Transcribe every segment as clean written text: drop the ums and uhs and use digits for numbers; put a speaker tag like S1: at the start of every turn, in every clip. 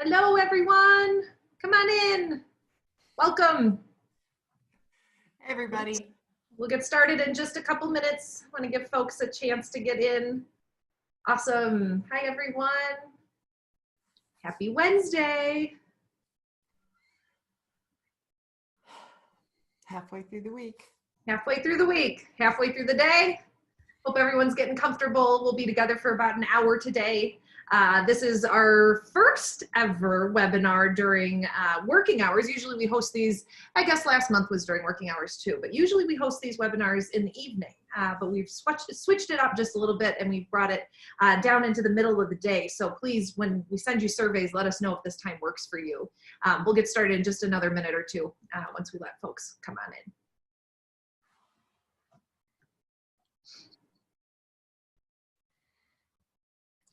S1: Hello, everyone. Come on in. Welcome.
S2: Hey, everybody.
S1: We'll get started in just a couple minutes. I want to give folks a chance to get in. Awesome. Hi, everyone. Happy Wednesday.
S2: Halfway through the week.
S1: Halfway through the week, halfway through the day. Hope everyone's getting comfortable. We'll be together for about an hour today. This is our first ever webinar during working hours. Usually we host these, I guess last month was during working hours too, but usually we host these webinars in the evening. But we've switched it up just a little bit and we've brought it down into the middle of the day. So please, when we send you surveys, let us know if this time works for you. We'll get started in just another minute or two once we let folks come on in.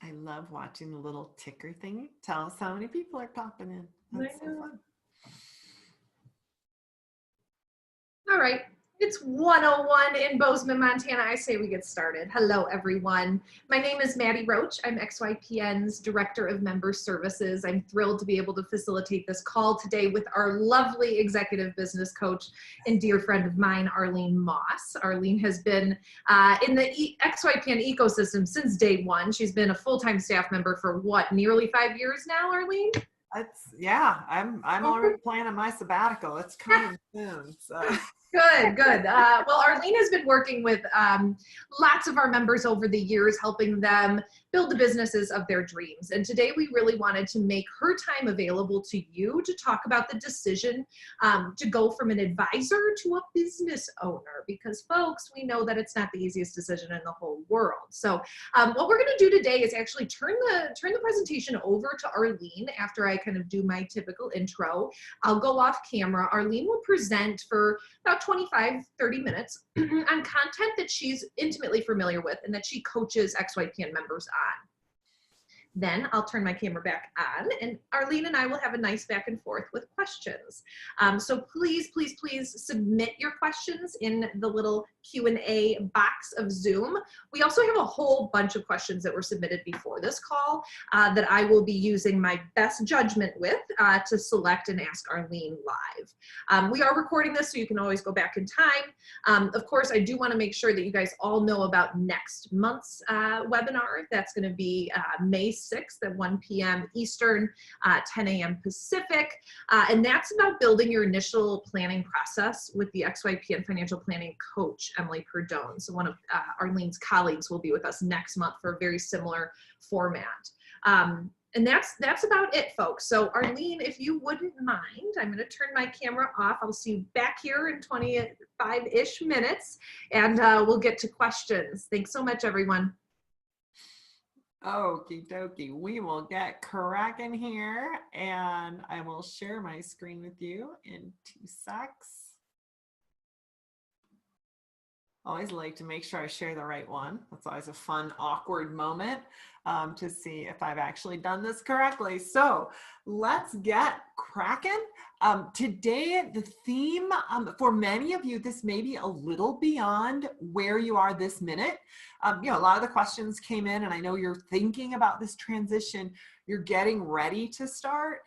S2: I love watching the little ticker thing. Tell us how many people are popping in. That's so fun.
S1: All right. It's 1:01 in Bozeman, Montana. I say we get started. Hello, everyone. My name is Maddy Roche. I'm XYPN's Director of Member Services. I'm thrilled to be able to facilitate this call today with our lovely executive business coach and dear friend of mine, Arlene Moss. Arlene has been in the XYPN ecosystem since day one. She's been a full-time staff member for what, nearly 5 years now, Arlene?
S2: Yeah, I'm already planning my sabbatical. It's coming soon. So.
S1: Good. Well, Arlene has been working with lots of our members over the years, helping them build the businesses of their dreams. And today we really wanted to make her time available to you to talk about the decision to go from an advisor to a business owner, because folks, we know that it's not the easiest decision in the whole world. So what we're going to do today is actually turn the presentation over to Arlene after I kind of do my typical intro. I'll go off camera. Arlene will present for about 25, 30 minutes on content that she's intimately familiar with and that she coaches XYPN members on. Then I'll turn my camera back on and Arlene and I will have a nice back and forth with questions. So please submit your questions in the little Q&A box of Zoom. We also have a whole bunch of questions that were submitted before this call that I will be using my best judgment with to select and ask Arlene live. We are recording this so you can always go back in time. Of course, I do want to make sure that you guys all know about next month's webinar. That's going to be May 6th at 1 p.m. Eastern, 10 a.m. Pacific. And that's about building your initial planning process with the XYPN financial planning coach, Emily Perdone. So one of Arlene's colleagues will be with us next month for a very similar format. And that's about it, folks. So Arlene, if you wouldn't mind, I'm going to turn my camera off. I'll see you back here in 25-ish minutes, and we'll get to questions. Thanks so much, everyone.
S2: Okie dokie, we will get cracking here and I will share my screen with you in 2 secs. Always like to make sure I share the right one. That's always a fun, awkward moment to see if I've actually done this correctly. So let's get cracking. Today, the theme, for many of you, this may be a little beyond where you are this minute. You know, a lot of the questions came in and I know you're thinking about this transition. You're getting ready to start.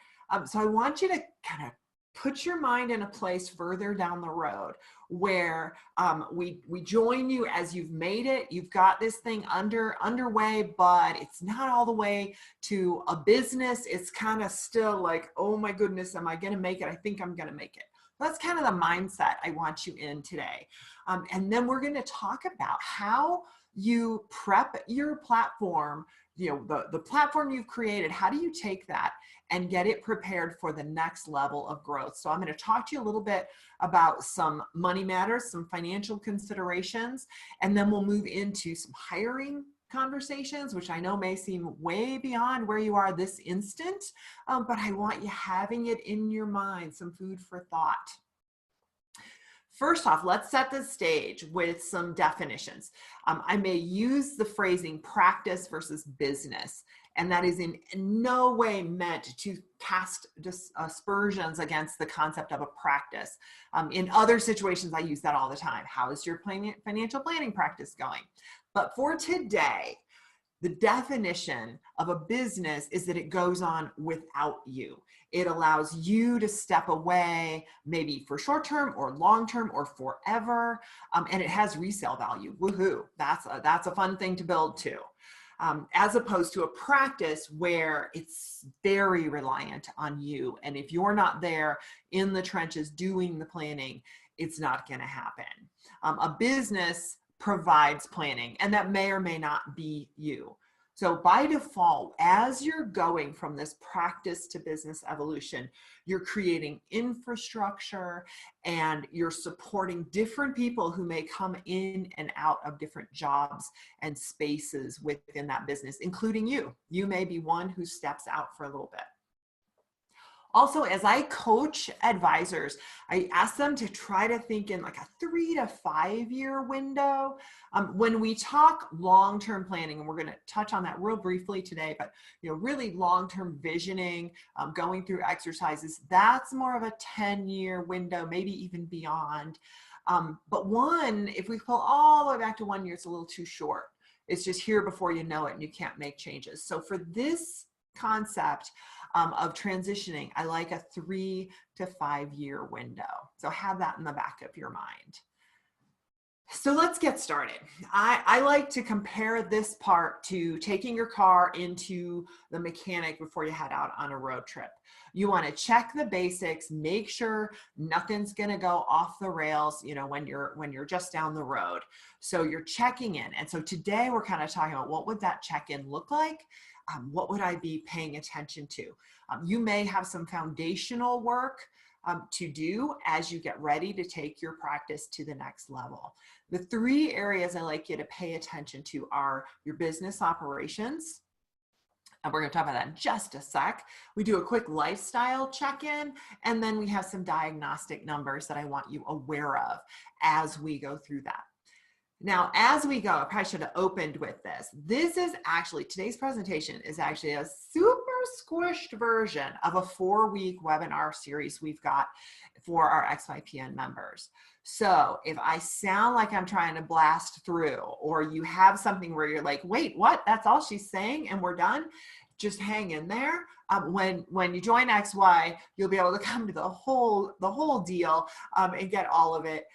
S2: So I want you to kind of put your mind in a place further down the road where we join you as you've made it. You've got this thing underway, but it's not all the way to a business. It's kind of still like, oh my goodness, am I going to make it? I think I'm going to make it. That's kind of the mindset I want you in today. And then we're going to talk about how you prep your platform, you know, the platform you've created. How do you take that and get it prepared for the next level of growth? So I'm going to talk to you a little bit about some money matters, some financial considerations, and then we'll move into some hiring conversations, which I know may seem way beyond where you are this instant, but I want you having it in your mind, some food for thought. First off, let's set the stage with some definitions. I may use the phrasing practice versus business, and that is in no way meant to cast aspersions against the concept of a practice. In other situations, I use that all the time. How is your financial planning practice going? But for today, The definition of a business is that it goes on without you. It allows you to step away, maybe for short term or long term or forever, and it has resale value. Woohoo! That's a fun thing to build too. As opposed to a practice where it's very reliant on you, and if you're not there in the trenches doing the planning, it's not going to happen. A business provides planning, and that may or may not be you. So by default, as you're going from this practice to business evolution, you're creating infrastructure and you're supporting different people who may come in and out of different jobs and spaces within that business, including you. You may be one who steps out for a little bit. Also, as I coach advisors, I ask them to try to think in like a 3 to 5 year window. When we talk long-term planning, and we're going to touch on that real briefly today, but really long-term visioning, going through exercises, that's more of a 10-year window, maybe even beyond. But if we pull all the way back to 1 year, it's a little too short. It's just here before you know it and you can't make changes. So for this concept of transitioning, I like a 3 to 5 year window. So have that in the back of your mind. So let's get started. I like to compare this part to taking your car into the mechanic before you head out on a road trip. You want to check the basics, make sure nothing's going to go off the rails, when you're just down the road. So you're checking in. And so today we're kind of talking about what would that check-in look like? What would I be paying attention to? You may have some foundational work to do as you get ready to take your practice to the next level. The 3 areas I like you to pay attention to are your business operations. And we're going to talk about that in just a sec. We do a quick lifestyle check-in, and then we have some diagnostic numbers that I want you aware of as we go through that. Now, as we go, I probably should have opened with this. Today's presentation is actually a super squished version of a 4-week webinar series we've got for our XYPN members. So if I sound like I'm trying to blast through, or you have something where you're like, wait, what? That's all she's saying and we're done? Just hang in there. When you join XY, you'll be able to come to the whole deal and get all of it.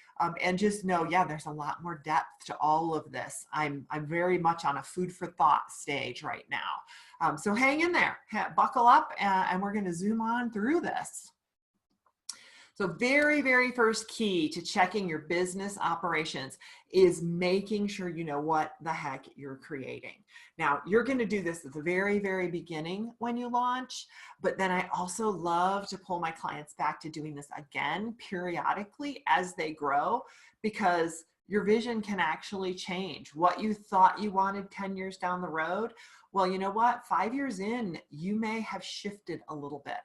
S2: And just know, there's a lot more depth to all of this. I'm very much on a food for thought stage right now. So hang in there, buckle up, and we're going to zoom on through this. So very, very first key to checking your business operations is making sure you know what the heck you're creating. Now, you're going to do this at the very, very beginning when you launch, but then I also love to pull my clients back to doing this again periodically as they grow, because your vision can actually change. What you thought you wanted 10 years down the road, well, you know what? 5 years in, you may have shifted a little bit.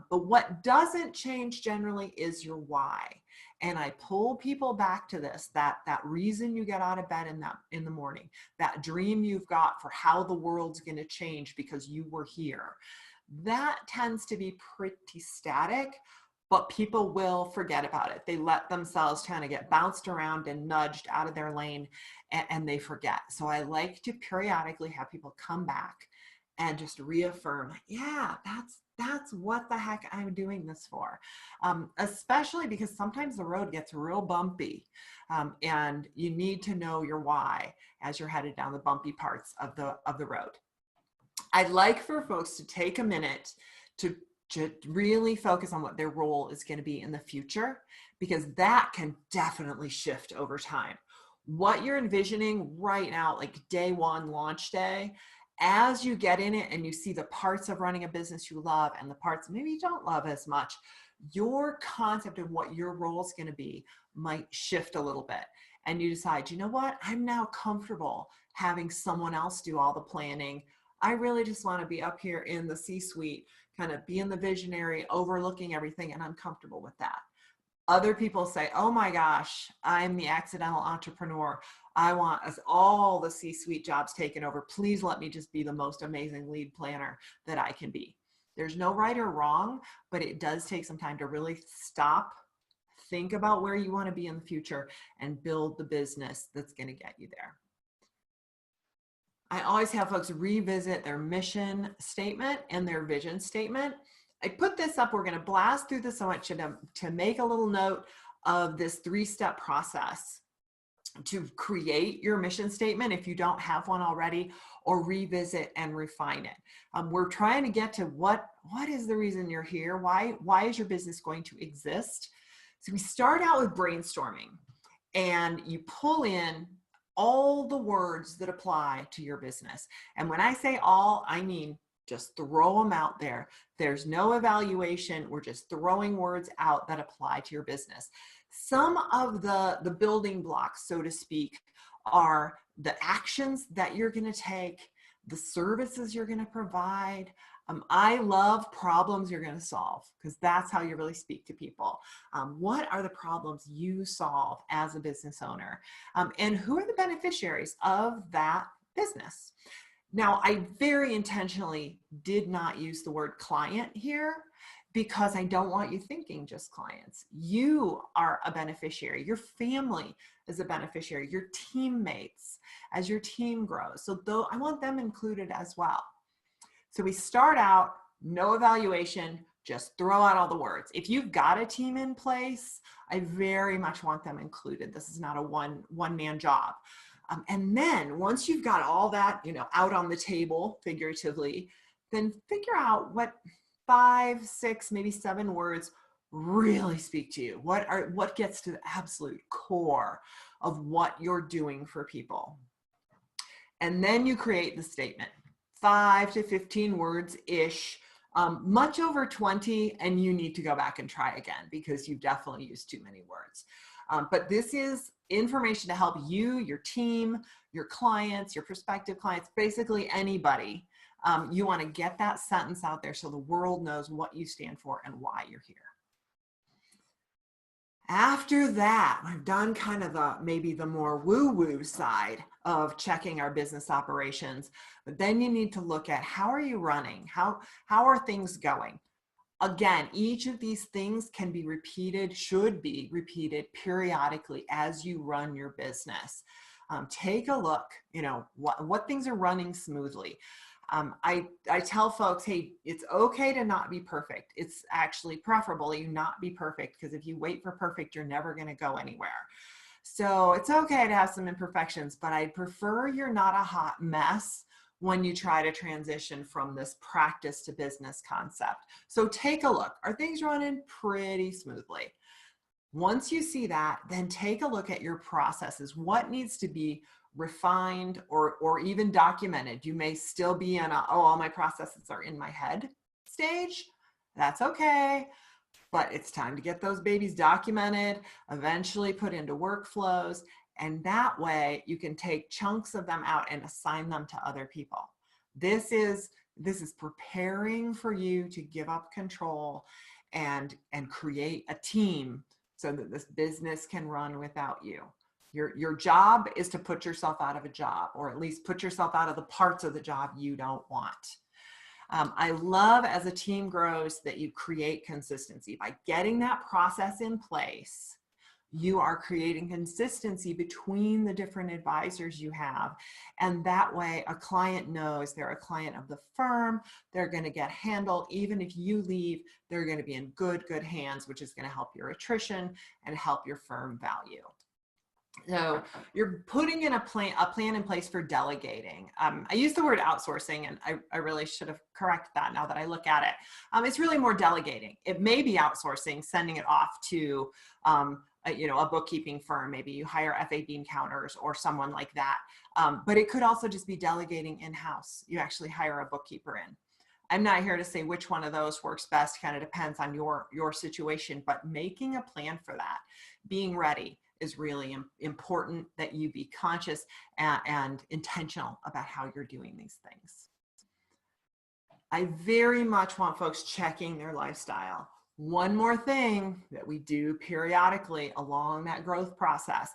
S2: But what doesn't change generally is your why. And I pull people back to this, that reason you get out of bed in the morning, that dream you've got for how the world's going to change because you were here. That tends to be pretty static, but people will forget about it. They let themselves kind of get bounced around and nudged out of their lane, and they forget. So I like to periodically have people come back and just reaffirm, that's what the heck I'm doing this for. Especially because sometimes the road gets real bumpy, and you need to know your why as you're headed down the bumpy parts of the road. I'd like for folks to take a minute to really focus on what their role is going to be in the future, because that can definitely shift over time. What you're envisioning right now, like day one, launch day, as you get in it and you see the parts of running a business you love and the parts maybe you don't love as much, your concept of what your role is going to be might shift a little bit. And you decide, you know what, I'm now comfortable having someone else do all the planning. I really just want to be up here in the C-suite, kind of being the visionary, overlooking everything, and I'm comfortable with that. Other people say, oh my gosh, I'm the accidental entrepreneur. I want all the C-suite jobs taken over. Please let me just be the most amazing lead planner that I can be. There's no right or wrong, but it does take some time to really stop, think about where you want to be in the future, and build the business that's going to get you there. I always have folks revisit their mission statement and their vision statement. I put this up, we're going to blast through this. I want you to make a little note of this 3-step process to create your mission statement if you don't have one already, or revisit and refine it. We're trying to get to what is the reason you're here? Why is your business going to exist? So we start out with brainstorming, and you pull in all the words that apply to your business. And when I say all, I mean just throw them out there. There's no evaluation. We're just throwing words out that apply to your business. Some of the building blocks, so to speak, are the actions that you're going to take, the services you're going to provide. I love problems you're going to solve, because that's how you really speak to people. What are the problems you solve as a business owner? And who are the beneficiaries of that business? Now, I very intentionally did not use the word client here, because I don't want you thinking just clients. You are a beneficiary. Your family is a beneficiary. Your teammates as your team grows. So though I want them included as well. So we start out, no evaluation, just throw out all the words. If you've got a team in place, I very much want them included. This is not a one-man job. And then once you've got all that, out on the table, figuratively, then figure out what 5, 6, maybe 7 words really speak to you. What gets to the absolute core of what you're doing for people. And then you create the statement, 5 to 15 words-ish, much over 20, and you need to go back and try again, because you definitely used too many words. But this is information to help you, your team, your clients, your prospective clients, basically anybody. You want to get that sentence out there so the world knows what you stand for and why you're here. After that, I've done kind of maybe the more woo-woo side of checking our business operations, but then you need to look at, how are you running? How are things going? Again, each of these things can be repeated, should be repeated periodically as you run your business. Take a look, what things are running smoothly. I tell folks, hey, it's okay to not be perfect. It's actually preferable you not be perfect, because if you wait for perfect, you're never going to go anywhere. So it's okay to have some imperfections, but I prefer you're not a hot mess when you try to transition from this practice to business concept. So take a look. Are things running pretty smoothly? Once you see that, then take a look at your processes. What needs to be refined or even documented? You may still be in all my processes are in my head stage. That's okay. But it's time to get those babies documented, eventually put into workflows. And that way you can take chunks of them out and assign them to other people. This is preparing for you to give up control and create a team so that this business can run without you. Your job is to put yourself out of a job, or at least put yourself out of the parts of the job you don't want. I love, as a team grows, that you create consistency. By getting that process in place, you are creating consistency between the different advisors you have. And that way a client knows they're a client of the firm. They're going to get handled. Even if you leave, they're going to be in good hands, which is going to help your attrition and help your firm value. So you're putting in a plan in place for delegating. I use the word outsourcing, and I really should have corrected that now that I look at it. It's really more delegating. It may be outsourcing, sending it off to a bookkeeping firm. Maybe you hire FA bean counters or someone like that. But it could also just be delegating in-house. You actually hire a bookkeeper in. I'm not here to say which one of those works best. Kind of depends on your situation, but making a plan for that, being ready, is really important, that you be conscious and intentional about how you're doing these things. I very much want folks checking their lifestyle. One more thing that we do periodically along that growth process.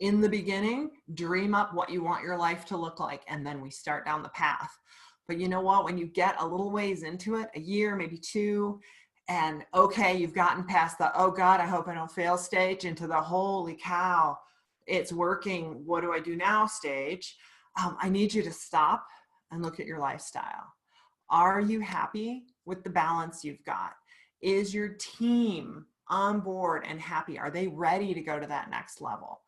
S2: In the beginning, dream up what you want your life to look like, and then we start down the path. But you know what? When you get a little ways into it, a year, maybe 2, and okay, you've gotten past the, oh God, I hope I don't fail stage, into the holy cow, it's working, what do I do now stage. I need you to stop and look at your lifestyle. Are you happy with the balance you've got? Is your team on board and happy? Are they ready to go to that next level?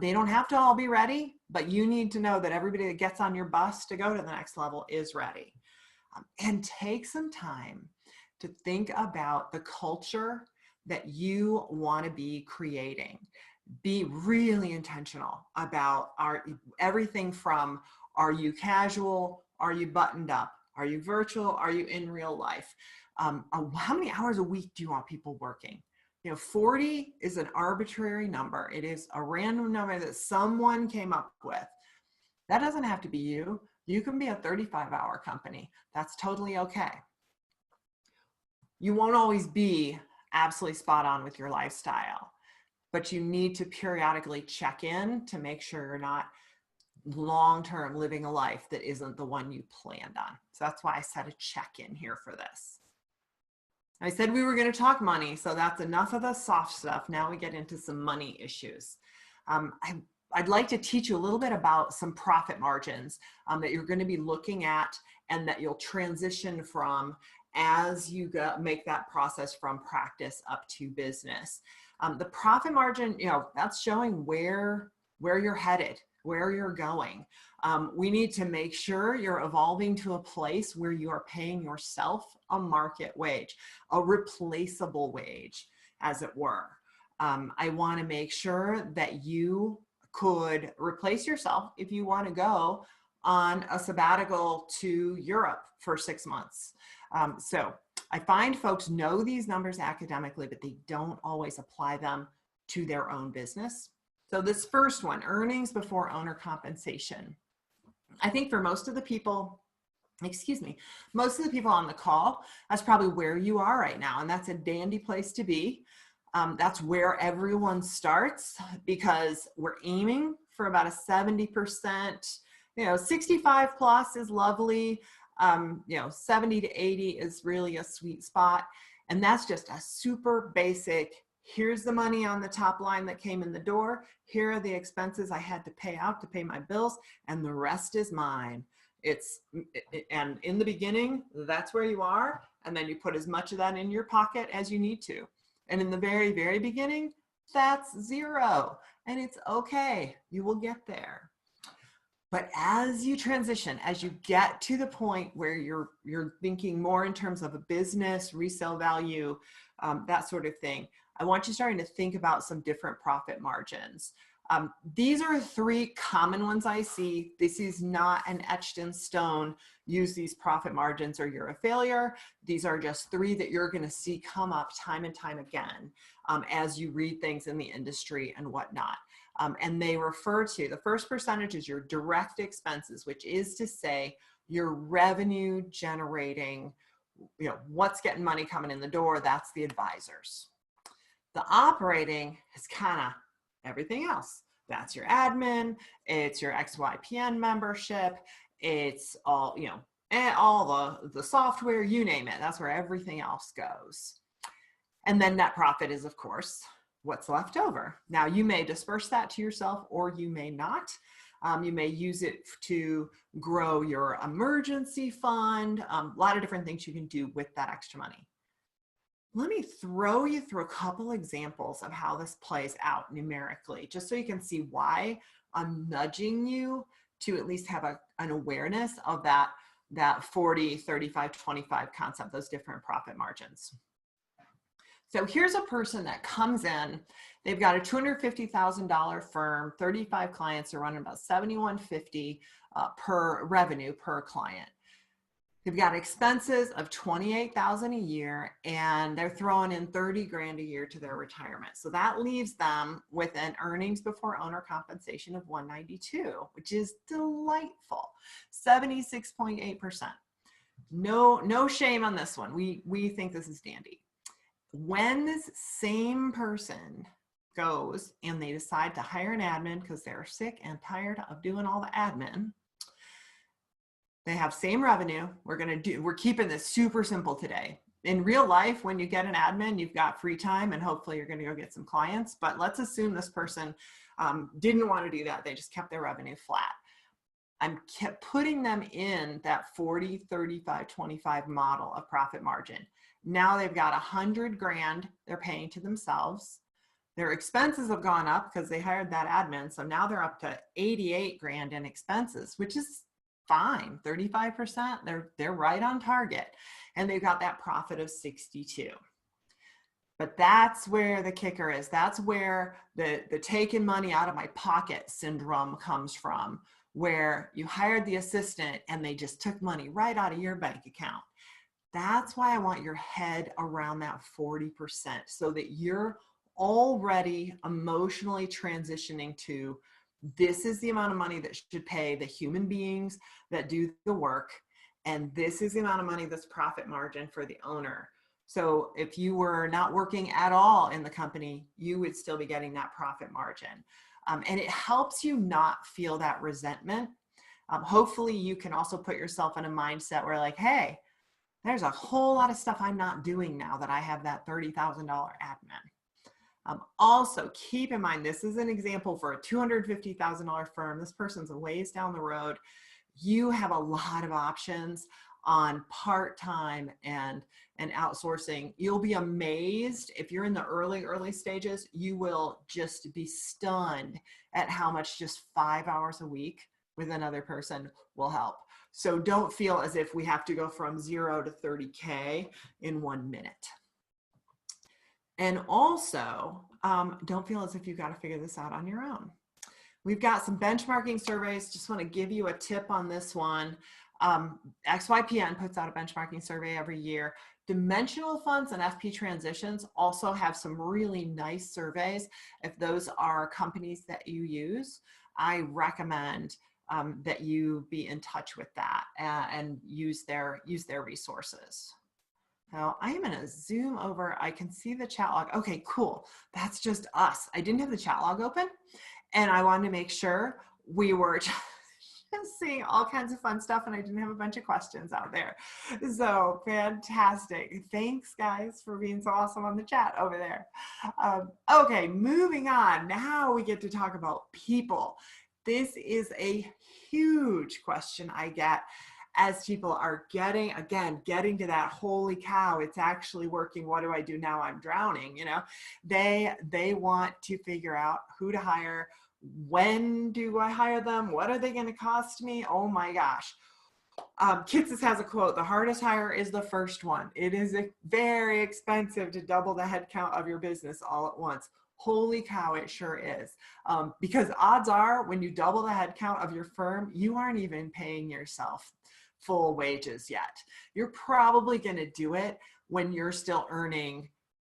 S2: They don't have to all be ready, but you need to know that everybody that gets on your bus to go to the next level is ready. And take some time to think about the culture that you want to be creating. Be really intentional about everything from, are you casual? Are you buttoned up? Are you virtual? Are you in real life? How many hours a week do you want people working? 40 is an arbitrary number. It is a random number that someone came up with. That doesn't have to be you. You can be a 35-hour company. That's totally okay. You won't always be absolutely spot on with your lifestyle, but you need to periodically check in to make sure you're not long-term living a life that isn't the one you planned on. So that's why I set a check-in here for this. I said we were going to talk money, so that's enough of the soft stuff. Now we get into some money issues. I'd like to teach you a little bit about some profit margins that you're going to be looking at and that you'll transition from as you make that process from practice up to business. The profit margin, that's showing where you're headed, where you're going. We need to make sure you're evolving to a place where you are paying yourself a market wage, a replaceable wage, as it were. I want to make sure that you could replace yourself if you want to go on a sabbatical to Europe for 6 months. So I find folks know these numbers academically, but they don't always apply them to their own business. So this first one, earnings before owner compensation. I think for most of the people on the call, that's probably where you are right now. And that's a dandy place to be. That's where everyone starts because we're aiming for about a 70%, 65 plus is lovely. 70 to 80 is really a sweet spot. And that's just a super basic, here's the money on the top line that came in the door. Here are the expenses I had to pay out to pay my bills, and the rest is mine. And in the beginning, that's where you are. And then you put as much of that in your pocket as you need to. And in the very, very beginning, that's zero. And it's okay. You will get there. But as you transition, as you get to the point where you're thinking more in terms of a business, resale value, that sort of thing, I want you starting to think about some different profit margins. These are 3 common ones I see. This is not an etched in stone, use these profit margins or you're a failure. These are just 3 that you're going to see come up time and time again as you read things in the industry and whatnot. And they refer to, the first percentage is your direct expenses, which is to say your revenue generating, what's getting money coming in the door, that's the advisors. The operating is kind of everything else. That's your admin, it's your XYPN membership, it's all, and all the software, you name it. That's where everything else goes. And then net profit is, of course, what's left over. Now, you may disperse that to yourself or you may not. You may use it to grow your emergency fund, a lot of different things you can do with that extra money. Let me throw you through a couple examples of how this plays out numerically, just so you can see why I'm nudging you to at least have an awareness of that 40, 35, 25 concept, those different profit margins. So here's a person that comes in, they've got a $250,000 firm, 35 clients, they're running about $7,150 per revenue per client. They've got expenses of $28,000 a year, and they're throwing in 30 grand a year to their retirement. So that leaves them with an earnings before owner compensation of 192, which is delightful, 76.8%. No shame on this one. We think this is dandy. When this same person goes and they decide to hire an admin because they're sick and tired of doing all the admin, they have same revenue. We're keeping this super simple today. In real life, when you get an admin, you've got free time and hopefully you're going to go get some clients. But let's assume this person didn't want to do that. They just kept their revenue flat. I'm kept putting them in that 40, 35, 25 model of profit margin. Now they've got 100 grand they're paying to themselves. Their expenses have gone up because they hired that admin. So now they're up to 88 grand in expenses, which is fine. 35%, they're right on target. And they've got that profit of 62. But that's where the kicker is. That's where the taking money out of my pocket syndrome comes from, where you hired the assistant and they just took money right out of your bank account. That's why I want your head around that 40% so that you're already emotionally transitioning to, this is the amount of money that should pay the human beings that do the work, and this is the amount of money that's profit margin for the owner. So if you were not working at all in the company, you would still be getting that profit margin. And it helps you not feel that resentment. Hopefully you can also put yourself in a mindset where like, hey, there's a whole lot of stuff I'm not doing now that I have that $30,000 admin. Also, keep in mind, this is an example for a $250,000 firm. This person's a ways down the road. You have a lot of options on part-time and outsourcing. You'll be amazed if you're in the early stages. You will just be stunned at how much just 5 hours a week with another person will help. So don't feel as if we have to go from 0 to 30K in 1 minute. And also, don't feel as if you've got to figure this out on your own. We've got some benchmarking surveys. Just want to give you a tip on this one. XYPN puts out a benchmarking survey every year. Dimensional funds and FP transitions also have some really nice surveys. If those are companies that you use, I recommend that you be in touch with that and use their resources. Now I am going to zoom over. I can see the chat log. Okay, cool. That's just us. I didn't have the chat log open, and I wanted to make sure we were just seeing all kinds of fun stuff, and I didn't have a bunch of questions out there. So fantastic. Thanks guys for being so awesome on the chat over there. Okay, moving on. Now we get to talk about people. This is a huge question I get as people are getting to that, holy cow, it's actually working. What do I do now? I'm drowning. You know, they want to figure out who to hire. When do I hire them? What are they going to cost me? Oh my gosh. Kitsis has a quote, the hardest hire is the first one. It is very expensive to double the headcount of your business all at once. Holy cow, it sure is. Because odds are when you double the headcount of your firm, you aren't even paying yourself full wages yet. You're probably going to do it when you're still earning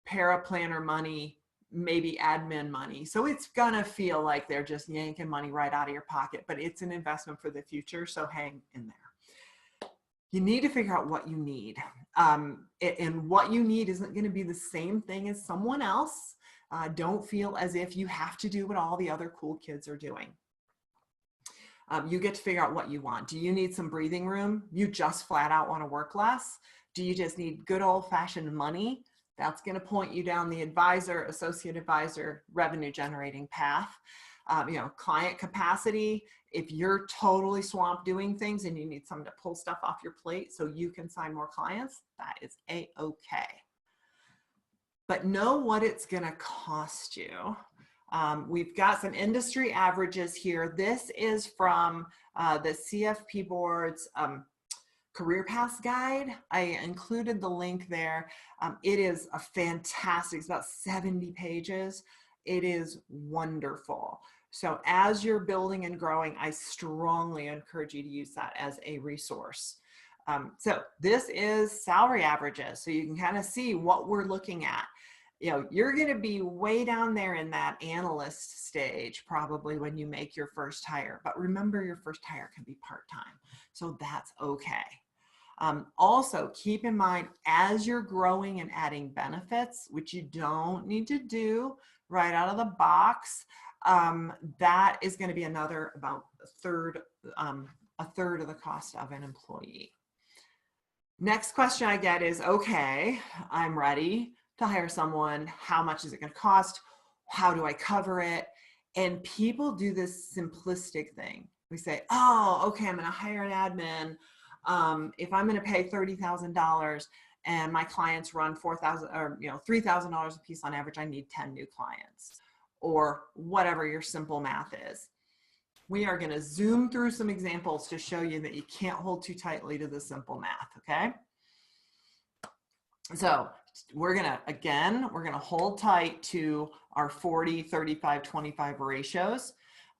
S2: paraplanner money, maybe admin money. So it's gonna feel like they're just yanking money right out of your pocket, but it's an investment for the future. So hang in there. You need to figure out what you need. And what you need isn't gonna be the same thing as someone else. Don't feel as if you have to do what all the other cool kids are doing. You get to figure out what you want. Do you need some breathing room? You just flat out want to work less? Do you just need good old-fashioned money? That's going to point you down the advisor, associate advisor, revenue generating path. You know, client capacity. If you're totally swamped doing things and you need someone to pull stuff off your plate so you can sign more clients, that is a-okay. But know what it's going to cost you. We've got some industry averages here. This is from the CFP Board's Career Paths Guide. I included the link there. It is a fantastic, it's about 70 pages. It is wonderful. So as you're building and growing, I strongly encourage you to use that as a resource. So this is salary averages. So you can kind of see what we're looking at. You know, you're going to be way down there in that analyst stage probably when you make your first hire. But remember, your first hire can be part-time. So that's okay. Also, keep in mind, as you're growing and adding benefits, which you don't need to do right out of the box, that is going to be another about a third of the cost of an employee. Next question I get is, okay, I'm ready to hire someone. How much is it going to cost? How do I cover it? And people do this simplistic thing. We say, oh, okay, I'm going to hire an admin. If I'm going to pay $30,000 and my clients run $4,000 or $3,000 a piece on average, I need 10 new clients, or whatever your simple math is. We are going to zoom through some examples to show you that you can't hold too tightly to the simple math. Okay. So we're going to hold tight to our 40, 35, 25 ratios.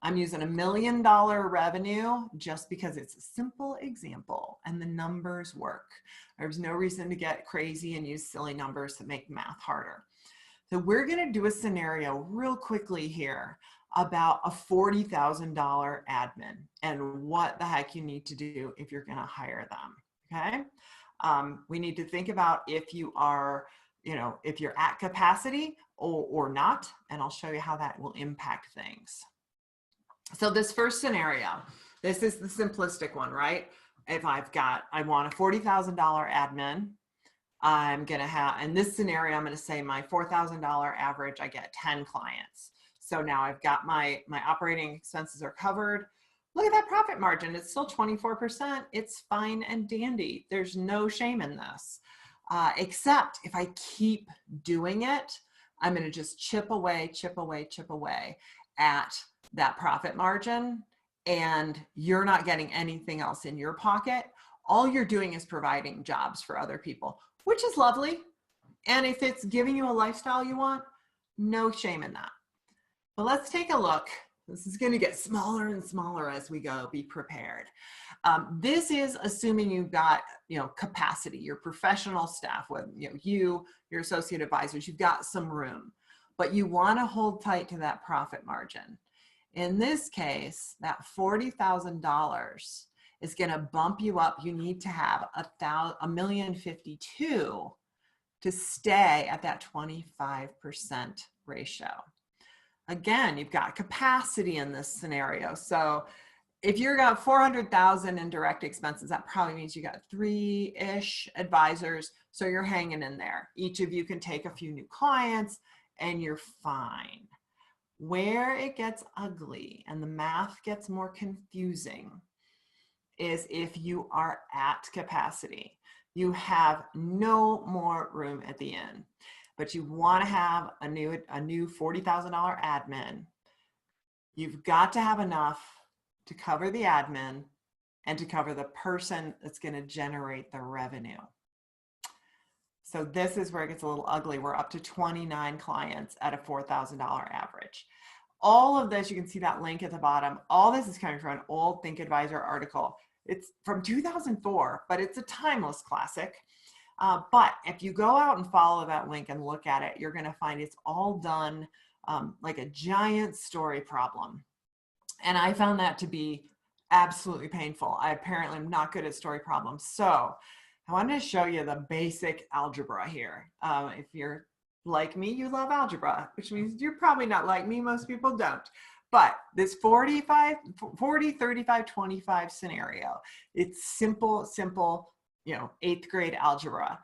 S2: I'm using $1 million revenue just because it's a simple example and the numbers work. There's no reason to get crazy and use silly numbers to make math harder. So we're going to do a scenario real quickly here about a $40,000 admin and what the heck you need to do if you're going to hire them. Okay. We need to think about if you are, if you're at capacity or not, and I'll show you how that will impact things. So this first scenario, this is the simplistic one, right? If I want a $40,000 admin, I'm going to have, in this scenario, I'm going to say my $4,000 average, I get 10 clients. So now I've got my operating expenses are covered. Look at that profit margin. It's still 24%. It's fine and dandy. There's no shame in this, except if I keep doing it, I'm going to just chip away at that profit margin, and you're not getting anything else in your pocket. All you're doing is providing jobs for other people, which is lovely. And if it's giving you a lifestyle you want, no shame in that. But let's take a look. This is going to get smaller and smaller as we go. Be prepared. This is assuming you've got, capacity, your professional staff, with your associate advisors, you've got some room, but you want to hold tight to that profit margin. In this case, that $40,000 is going to bump you up. You need to have $1,052,000 to stay at that 25% ratio. Again, you've got capacity in this scenario. So if you've got 400,000 in direct expenses, that probably means you got 3-ish advisors. So you're hanging in there. Each of you can take a few new clients and you're fine. Where it gets ugly and the math gets more confusing is if you are at capacity. You have no more room at the end, but you want to have a new $40,000 admin. You've got to have enough to cover the admin and to cover the person that's going to generate the revenue. So this is where it gets a little ugly. We're up to 29 clients at a $4,000 average. All of this, you can see that link at the bottom. All this is coming from an old Think Advisor article. It's from 2004, but it's a timeless classic. But if you go out and follow that link and look at it, you're going to find it's all done like a giant story problem. And I found that to be absolutely painful. I apparently am not good at story problems. So I wanted to show you the basic algebra here. If you're like me, you love algebra, which means you're probably not like me. Most people don't. But this 40, 35, 25 scenario, it's simple, 8th grade algebra.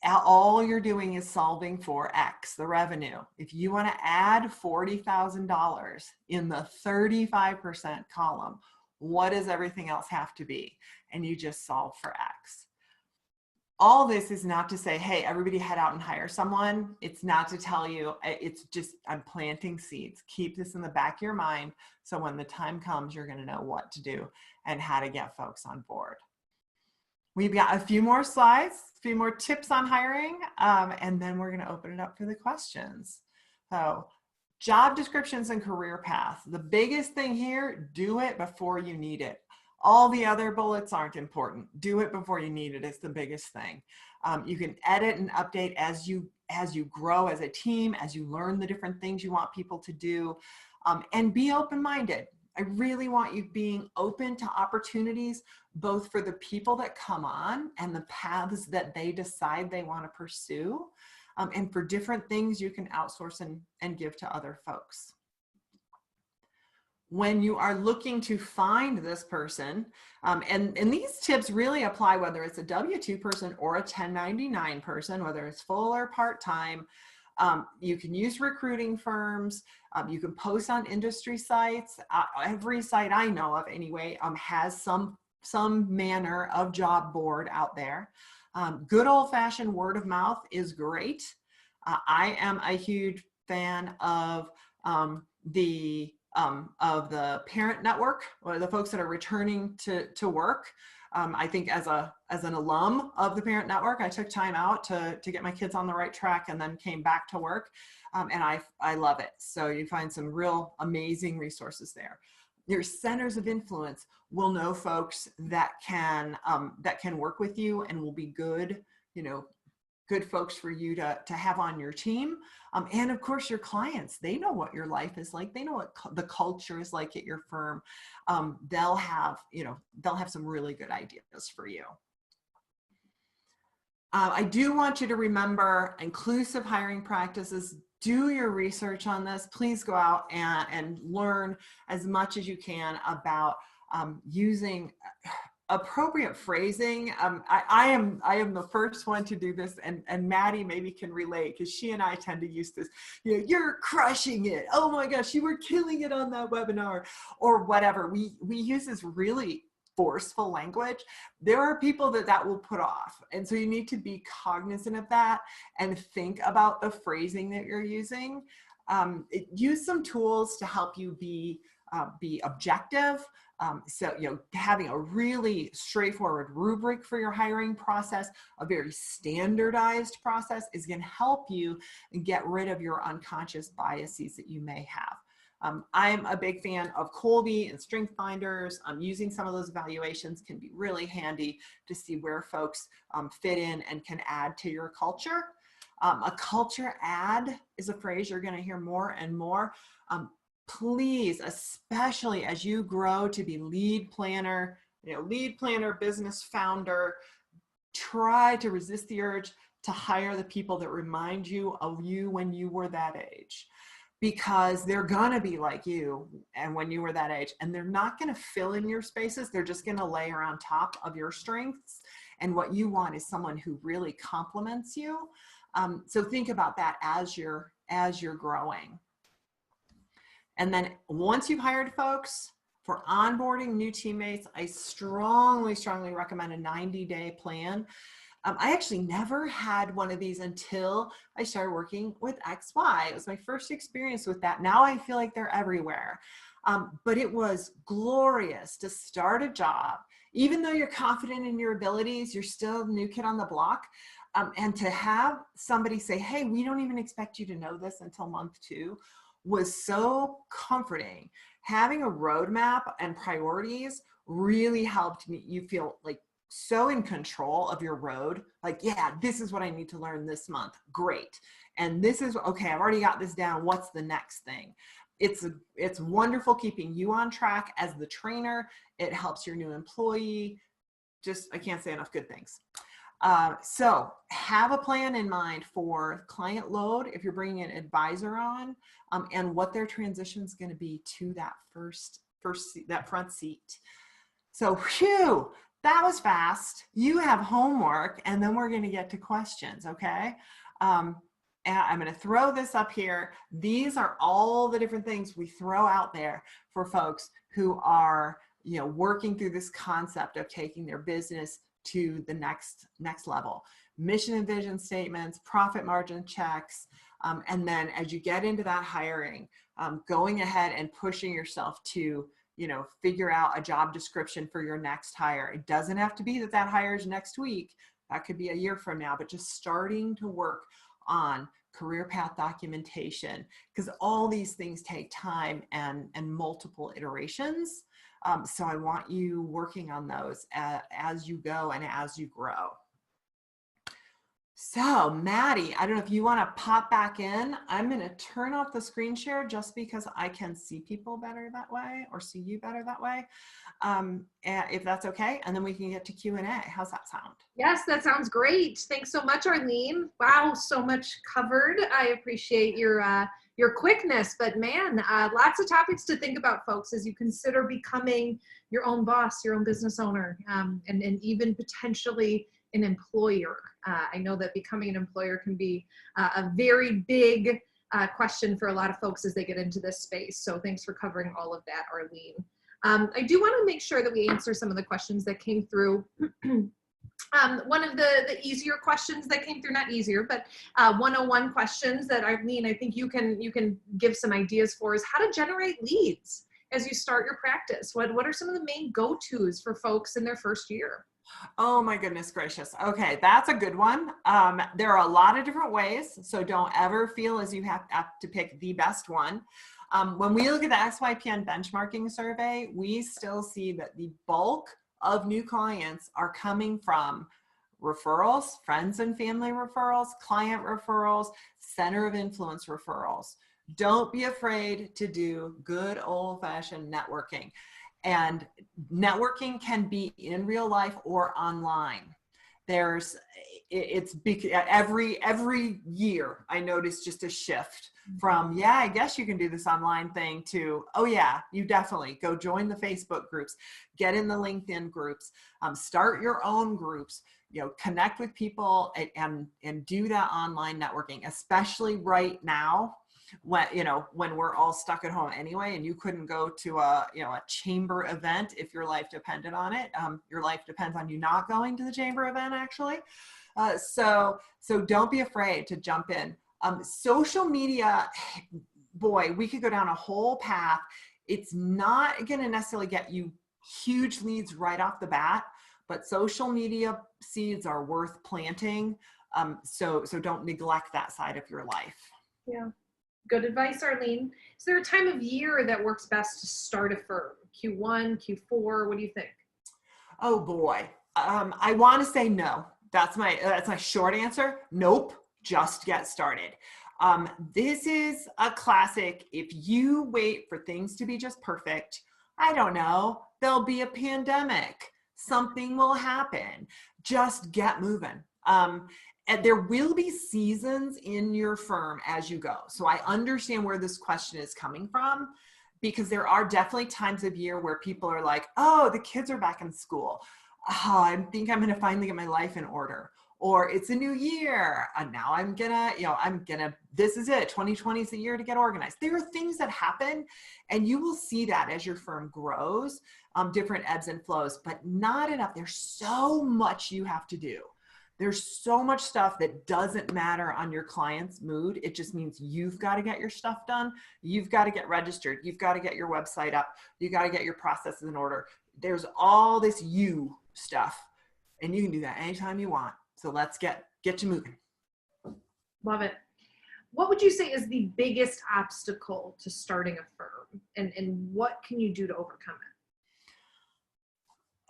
S2: All you're doing is solving for X, the revenue. If you want to add $40,000 in the 35% column, what does everything else have to be? And you just solve for X. All this is not to say, hey, everybody head out and hire someone. It's not to tell you, it's just, I'm planting seeds. Keep this in the back of your mind. So when the time comes, you're going to know what to do and how to get folks on board. We've got a few more slides, a few more tips on hiring, and then we're going to open it up for the questions. So job descriptions and career path. The biggest thing here, do it before you need it. All the other bullets aren't important. Do it before you need it. It's the biggest thing. You can edit and update as you grow as a team, as you learn the different things you want people to do, and be open-minded. I really want you being open to opportunities, both for the people that come on and the paths that they decide they want to pursue, and for different things you can outsource and give to other folks. When you are looking to find this person, and these tips really apply whether it's a W-2 person or a 1099 person, whether it's full or part-time, You can use recruiting firms. You can post on industry sites. Every site I know of anyway has some manner of job board out there. Good old-fashioned word of mouth is great. I am a huge fan of the parent network, or the folks that are returning to work. I think as an alum of the parent network, I took time out to get my kids on the right track and then came back to work. And I love it. So you find some real amazing resources there. Your centers of influence will know folks that can work with you and will be good, good folks for you to have on your team. And of course your clients, they know what your life is like. They know what the culture is like at your firm. They'll have some really good ideas for you. I do want you to remember inclusive hiring practices. Do your research on this. Please go out and learn as much as you can about using appropriate phrasing. I am the first one to do this, and Maddy maybe can relate, because she and I tend to use this, you're crushing it. Oh my gosh, you were killing it on that webinar, or whatever. We use this really forceful language. There are people that will put off. And so you need to be cognizant of that and think about the phrasing that you're using. Use some tools to help you be objective. So, having a really straightforward rubric for your hiring process, a very standardized process, is going to help you get rid of your unconscious biases that you may have. I'm a big fan of Colby and Strength Finders. Using some of those evaluations can be really handy to see where folks fit in and can add to your culture. A culture add is a phrase you're going to hear more and more. Please, especially as you grow to be lead planner, business founder, try to resist the urge to hire the people that remind you of you when you were that age. Because they're gonna be like you and when you were that age, and they're not gonna fill in your spaces. They're just gonna layer on top of your strengths. And what you want is someone who really complements you. So think about that as you're growing. And then once you've hired folks, for onboarding new teammates, I strongly, strongly recommend a 90-day plan. I actually never had one of these until I started working with XY. It was my first experience with that. Now I feel like they're everywhere. But it was glorious to start a job. Even though you're confident in your abilities, you're still a new kid on the block. And to have somebody say, hey, we don't even expect you to know this until month 2, was so comforting. Having a roadmap and priorities really helped you feel like so in control of your road. Like, yeah, this is what I need to learn this month. Great. And this is, okay, I've already got this down. What's the next thing? It's wonderful keeping you on track as the trainer. It helps your new employee. I can't say enough good things. So have a plan in mind for client load if you're bringing an advisor on, and what their transition is going to be to that that front seat. So, phew, that was fast. You have homework, and then we're going to get to questions. Okay. And I'm going to throw this up here. These are all the different things we throw out there for folks who are, working through this concept of taking their business to the next level. Mission and vision statements, profit margin checks, and then as you get into that hiring, going ahead and pushing yourself to, figure out a job description for your next hire. It doesn't have to be that hire is next week. That could be a year from now, but just starting to work on career path documentation, because all these things take time and multiple iterations. So I want you working on those as you go and as you grow. So Maddy, I don't know if you want to pop back in. I'm going to turn off the screen share just because I can see people better that way, or see you better that way, if that's okay. And then we can get to Q&A. How's that sound?
S1: Yes, that sounds great. Thanks so much, Arlene. Wow, so much covered. I appreciate your quickness, but man, lots of topics to think about, folks, as you consider becoming your own boss, your own business owner, and even potentially an employer. I know that becoming an employer can be a very big question for a lot of folks as they get into this space. So thanks for covering all of that, Arlene. I do want to make sure that we answer some of the questions that came through. One of the easier questions that came through, not easier, but 101 questions that Arlene, I think you can give some ideas for, is how to generate leads as you start your practice. What are some of the main go-tos for folks in their first year?
S2: Oh my goodness gracious. Okay, that's a good one. There are a lot of different ways, so don't ever feel as you have to pick the best one. When we look at the XYPN benchmarking survey, we still see that the bulk of new clients are coming from referrals, friends and family referrals, client referrals, center of influence referrals. Don't be afraid to do good old-fashioned networking. And networking can be in real life or online. It's every year I notice just a shift from, yeah, I guess you can do this online thing, to, oh yeah, you definitely go join the Facebook groups, get in the LinkedIn groups, start your own groups, connect with people and do that online networking, especially right now when we're all stuck at home anyway, and you couldn't go to a chamber event if your life depended on it. Your life depends on you not going to the chamber event, actually. So don't be afraid to jump in. Social media, boy, we could go down a whole path. It's not going to necessarily get you huge leads right off the bat, but social media seeds are worth planting. So don't neglect that side of your life.
S1: Yeah. Good advice, Arlene. Is there a time of year that works best to start a firm? Q1, Q4, what do you think?
S2: Oh boy. I want to say no. That's my short answer. Nope. Just get started. This is a classic. If you wait for things to be just perfect, I don't know, there'll be a pandemic. Something will happen. Just get moving. And there will be seasons in your firm as you go. So I understand where this question is coming from, because there are definitely times of year where people are like, oh, the kids are back in school. Oh, I think I'm going to finally get my life in order. Or it's a new year. And now this is it. 2020 is the year to get organized. There are things that happen, and you will see that as your firm grows, different ebbs and flows, but not enough. There's so much you have to do. There's so much stuff that doesn't matter on your client's mood. It just means you've got to get your stuff done. You've got to get registered. You've got to get your website up. You got to get your processes in order. There's all this you stuff, and you can do that anytime you want. So let's get you moving.
S1: Love it. What would you say is the biggest obstacle to starting a firm, and what can you do to overcome it?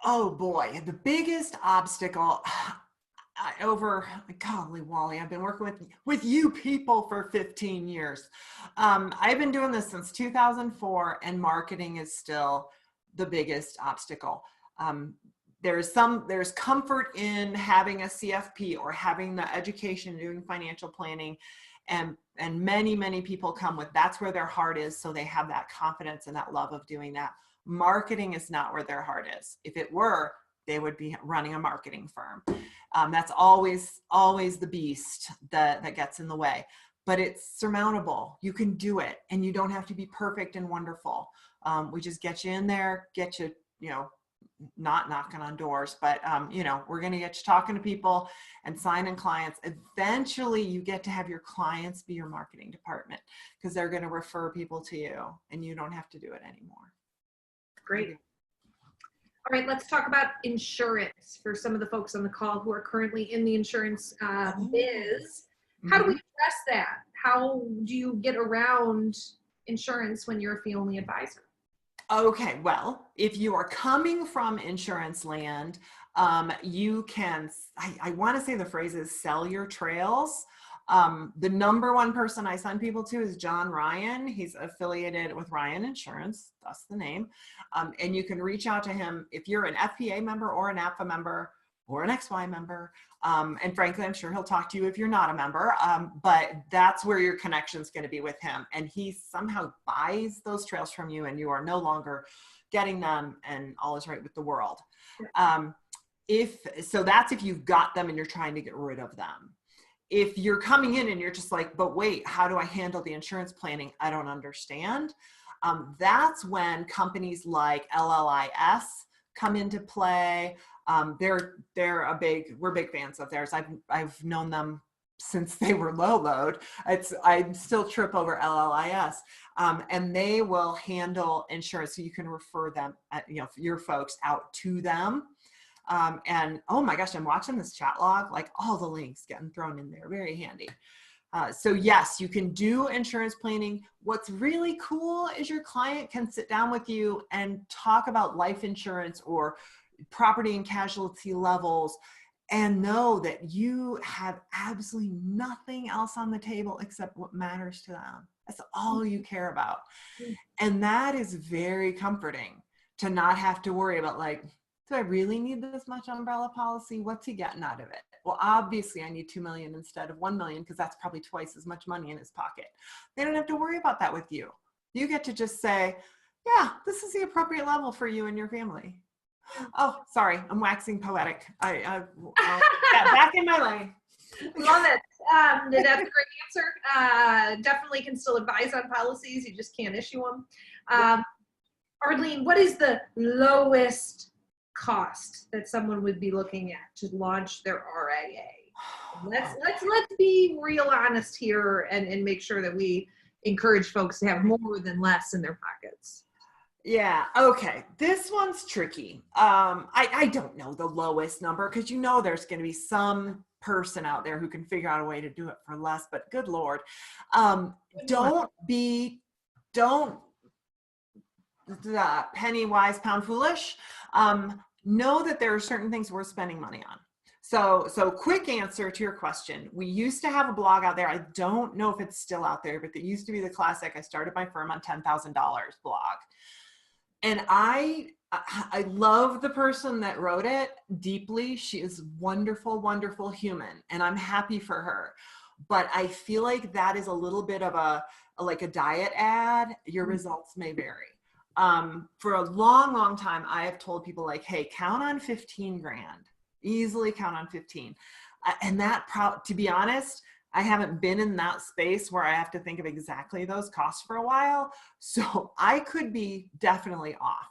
S2: Oh boy, the biggest obstacle. Golly Wally, I've been working with you people for 15 years. I've been doing this since 2004, and marketing is still the biggest obstacle. There's comfort in having a CFP or having the education, doing financial planning, and many people come with, that's where their heart is. So they have that confidence and that love of doing that. Marketing is not where their heart is. If it were, they would be running a marketing firm. That's always the beast that gets in the way, but it's surmountable. You can do it, and you don't have to be perfect and wonderful. We just get you in there, get you, not knocking on doors, but we're going to get you talking to people and signing clients. Eventually you get to have your clients be your marketing department, because they're going to refer people to you, and you don't have to do it anymore.
S1: Great. All right, let's talk about insurance for some of the folks on the call who are currently in the insurance biz. How do we address that? How do you get around insurance when you're a fee-only advisor?
S2: Okay, well, if you are coming from insurance land, you can, I want to say the phrase is sell your trails. The number one person I send people to is John Ryan. He's affiliated with Ryan Insurance, thus the name. And you can reach out to him if you're an FPA member or an APFA member or an XY member. And frankly, I'm sure he'll talk to you if you're not a member, but that's where your connection is going to be with him. And he somehow buys those trails from you, and you are no longer getting them, and all is right with the world. So that's if you've got them and you're trying to get rid of them. If you're coming in and you're just like, but wait, how do I handle the insurance planning? I don't understand. That's when companies like LLIS come into play. We're big fans of theirs. I've known them since they were low load. I still trip over LLIS, and they will handle insurance. So you can refer them, your folks out to them. And oh my gosh, I'm watching this chat log, like all the links getting thrown in there, very handy. So yes, you can do insurance planning. What's really cool is your client can sit down with you and talk about life insurance or property and casualty levels and know that you have absolutely nothing else on the table except what matters to them. That's all you care about. And that is very comforting to not have to worry about like, do I really need this much umbrella policy? What's he getting out of it? Well, obviously I need 2 million instead of 1 million because that's probably twice as much money in his pocket. They don't have to worry about that with you. You get to just say, yeah, this is the appropriate level for you and your family. Oh, sorry, I'm waxing poetic. I'll get back in my lane.
S1: Love it. That's a great answer. Definitely can still advise on policies. You just can't issue them. Arlene, what is the lowest cost that someone would be looking at to launch their RIA? Let's be real honest here and make sure that we encourage folks to have more than less in their pockets.
S2: Yeah. Okay. This one's tricky. I don't know the lowest number because there's going to be some person out there who can figure out a way to do it for less, but good Lord. Don't penny wise, pound foolish. Know that there are certain things worth spending money on. So quick answer to your question. We used to have a blog out there. I don't know if it's still out there, but it used to be the classic. I started my firm on $10,000 blog. And I love the person that wrote it deeply. She is wonderful, wonderful human, and I'm happy for her. But I feel like that is a little bit of a diet ad. Your results may vary. For a long, long time, I have told people like, hey, count on 15 grand, easily count on 15. And that, to be honest, I haven't been in that space where I have to think of exactly those costs for a while. So I could be definitely off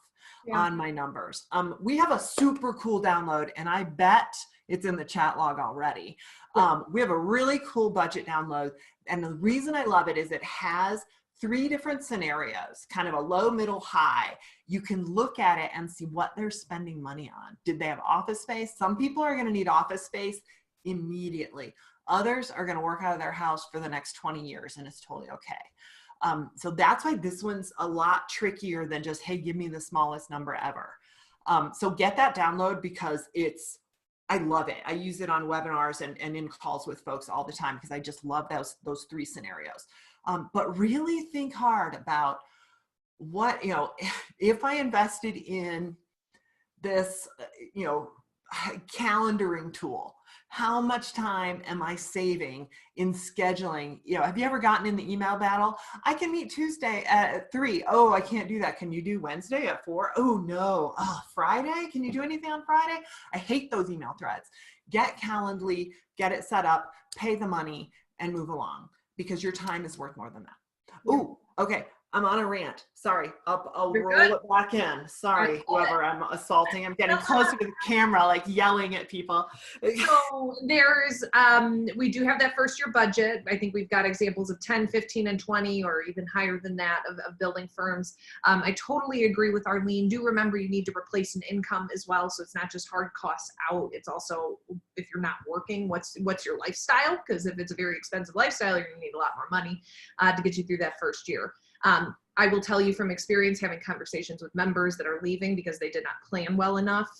S2: on my numbers. We have a super cool download, and I bet it's in the chat log already. We have a really cool budget download. And the reason I love it is it has 3 different scenarios, kind of a low, middle, high. You can look at it and see what they're spending money on. Did they have office space? Some people are going to need office space immediately. Others are going to work out of their house for the next 20 years, and it's totally okay. So that's why this one's a lot trickier than just, hey, give me the smallest number ever. So get that download because I love it. I use it on webinars and in calls with folks all the time because I just love those 3 scenarios. But really think hard about what, if I invested in this, calendaring tool, how much time am I saving in scheduling? Have you ever gotten in the email battle? I can meet Tuesday at 3. Oh, I can't do that. Can you do Wednesday at 4? Oh no. Oh, Friday? Can you do anything on Friday? I hate those email threads. Get Calendly, get it set up, pay the money, and move along because your time is worth more than that. Oh, okay. I'm on a rant. Sorry. I'll roll it back in. Sorry, whoever I'm assaulting. I'm getting closer to the camera, like yelling at people.
S1: So there's, we do have that first year budget. I think we've got examples of 10, 15, and 20, or even higher than that of building firms. I totally agree with Arlene. Do remember you need to replace an income as well. So it's not just hard costs out. It's also, if you're not working, what's your lifestyle? Because if it's a very expensive lifestyle, you're gonna need a lot more money to get you through that first year. I will tell you from experience, having conversations with members that are leaving because they did not plan well enough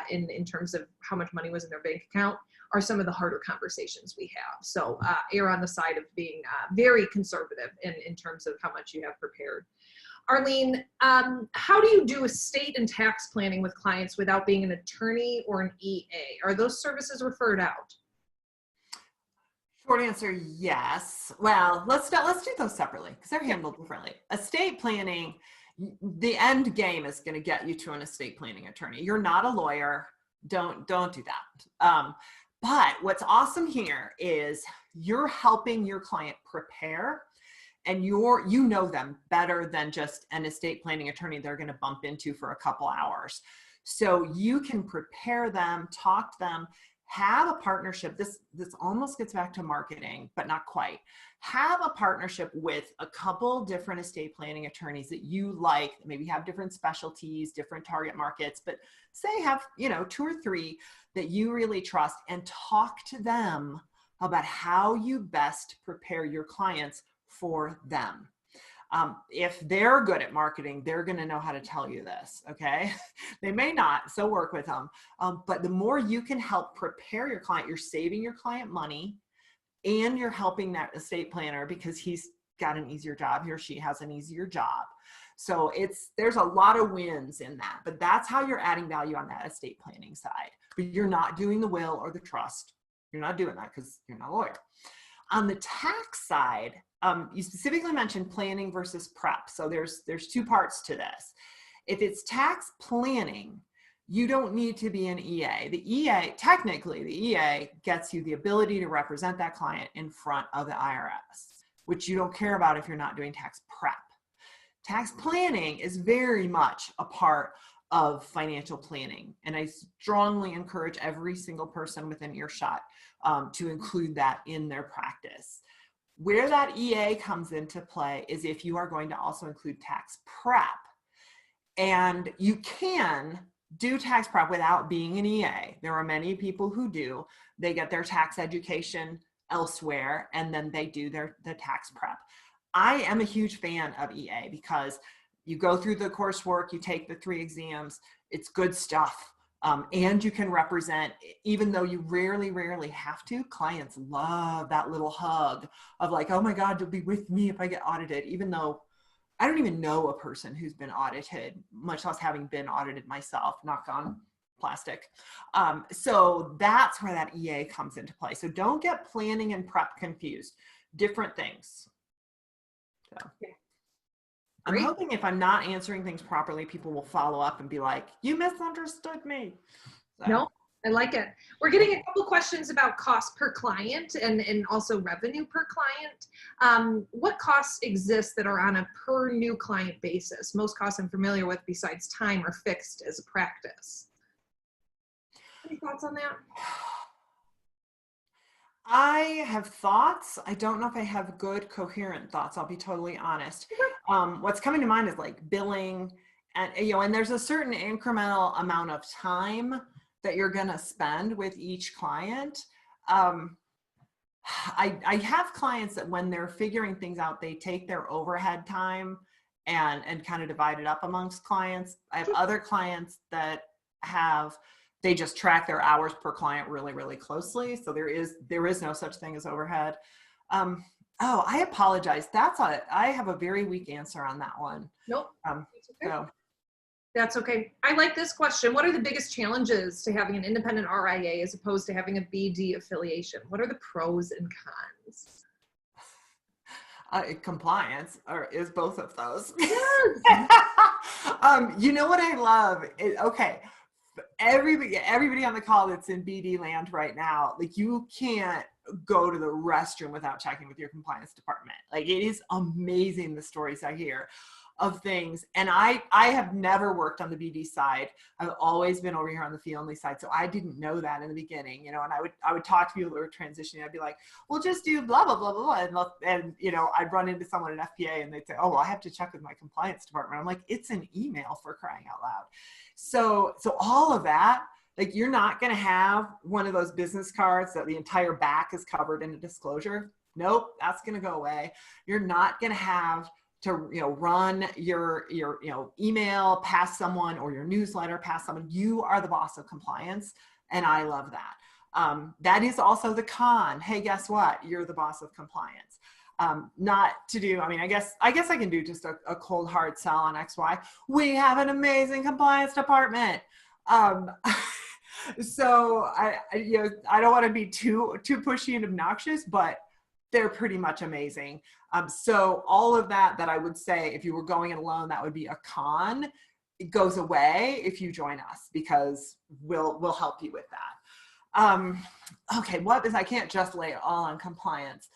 S1: in terms of how much money was in their bank account, are some of the harder conversations we have. So err on the side of being very conservative in terms of how much you have prepared. Arlene, how do you do estate and tax planning with clients without being an attorney or an EA? Are those services referred out?
S2: Short answer, yes. Well, let's do those separately because they're handled differently. Estate planning, the end game is going to get you to an estate planning attorney. You're not a lawyer. Don't do that. But what's awesome here is you're helping your client prepare, and you know them better than just an estate planning attorney they're going to bump into for a couple hours. So you can prepare them, talk to them, have a partnership. This almost gets back to marketing, but not quite. Have a partnership with a couple different estate planning attorneys that you like, maybe have different specialties, different target markets, but say have, 2 or 3 that you really trust, and talk to them about how you best prepare your clients for them. If they're good at marketing, they're going to know how to tell you this. Okay. They may not, so work with them. But the more you can help prepare your client, you're saving your client money, and you're helping that estate planner because he's got an easier job. He or she has an easier job. So there's a lot of wins in that, but that's how you're adding value on that estate planning side. But you're not doing the will or the trust. You're not doing that because you're not a lawyer. On the tax side, you specifically mentioned planning versus prep. So there's 2 parts to this. If it's tax planning, you don't need to be an EA. Technically, the EA gets you the ability to represent that client in front of the IRS, which you don't care about if you're not doing tax prep. Tax planning is very much a part of financial planning, and I strongly encourage every single person within earshot to include that in their practice. Where that EA comes into play is if you are going to also include tax prep. And you can do tax prep without being an EA. There are many people who do. They get their tax education elsewhere, and then they do the tax prep. I am a huge fan of EA because you go through the coursework, you take the 3 exams, it's good stuff. And you can represent, even though you rarely have to. Clients love that little hug of like, oh my God, you'll be with me if I get audited, even though I don't even know a person who's been audited, much less having been audited myself, knock on plastic. So that's where that EA comes into play. So don't get planning and prep confused. Different things. So. I'm hoping if I'm not answering things properly, people will follow up and be like, you misunderstood me. So.
S1: No, I like it. We're getting a couple questions about cost per client and also revenue per client. What costs exist that are on a per new client basis? Most costs I'm familiar with besides time are fixed as a practice. Any thoughts on that?
S2: I have thoughts. I don't know if I have good coherent thoughts. I'll be totally honest. What's coming to mind is like billing, and and there's a certain incremental amount of time that you're going to spend with each client. I have clients that when they're figuring things out, they take their overhead time and kind of divide it up amongst clients. I have other clients that they just track their hours per client really closely. So there is no such thing as overhead. Oh, I apologize. I have a very weak answer on that one.
S1: Nope.
S2: That's okay. So.
S1: That's okay. I like this question. What are the biggest challenges to having an independent RIA as opposed to having a BD affiliation? What are the pros and cons?
S2: Compliance is both of those.
S1: Yes.
S2: You know what I love? Okay. Everybody on the call that's in BD land right now, like you can't go to the restroom without checking with your compliance department. Like it is amazing the stories I hear of things. And I have never worked on the BD side. I've always been over here on the fee only side. So I didn't know that in the beginning, and I would talk to people that were transitioning. I'd be like, well, just do blah, blah, blah, blah, blah. And I'd run into someone at FPA and they'd say, oh, well, I have to check with my compliance department. I'm like, it's an email, for crying out loud. So all of that, like you're not going to have one of those business cards that the entire back is covered in a disclosure. Nope, that's going to go away. You're not going to have to run your email past someone or your newsletter past someone. You are the boss of compliance, and I love that. That is also the con. Hey, guess what? You're the boss of compliance. Not to do, I guess I can do just a cold hard sell on XY. We have an amazing compliance department. So I don't want to be too pushy and obnoxious, but they're pretty much amazing. So all of that I would say, if you were going it alone, that would be a con. goes away if you join us, because we'll help you with that. Okay, I can't just lay it all on compliance.